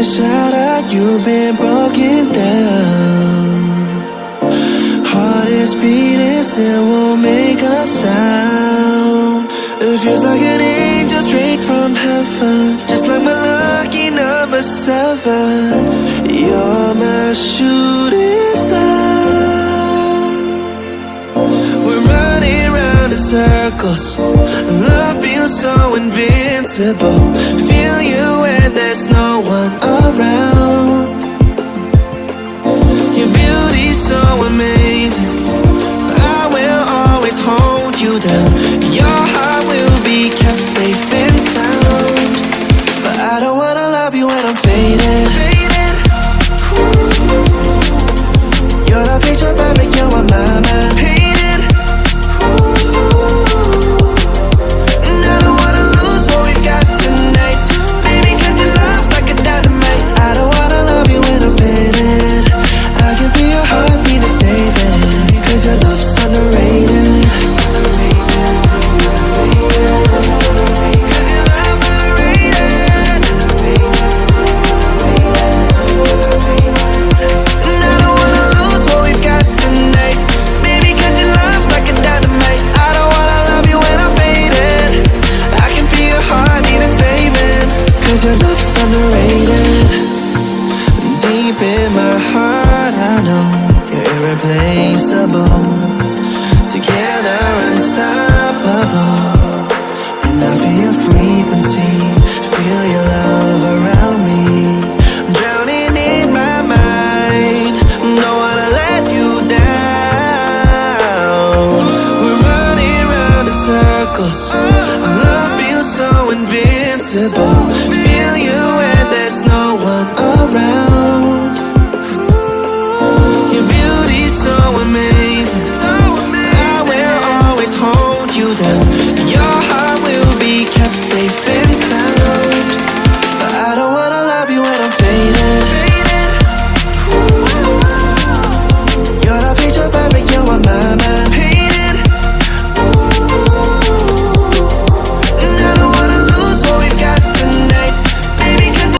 been shattered, you've been broken down. Heart is beating, still won't make a sound. It feels like an angel straight from heaven, just like my lucky number 7. You're my shooting star. We're running round in circles, love feels so invincible. Feel you when there's no one around. Your beauty's so amazing, I will always hold you down. Your heart will be kept safe and sound. But I don't wanna love you when I'm faded. You're the picture perfect, you're on my mind. Painted. And I don't wanna lose what we've got tonight, baby, cause your love's like a dynamite. I don't wanna love you when I'm faded. I can feel your heartbeat to save it, cause your love's underrated. Your love's underrated. Deep in my heart, I know you're irreplaceable. Together, unstoppable. And I feel your frequency, feel your love around me. I'm drowning in my mind, don't wanna let you down. We're running round in circles, love feels so invincible.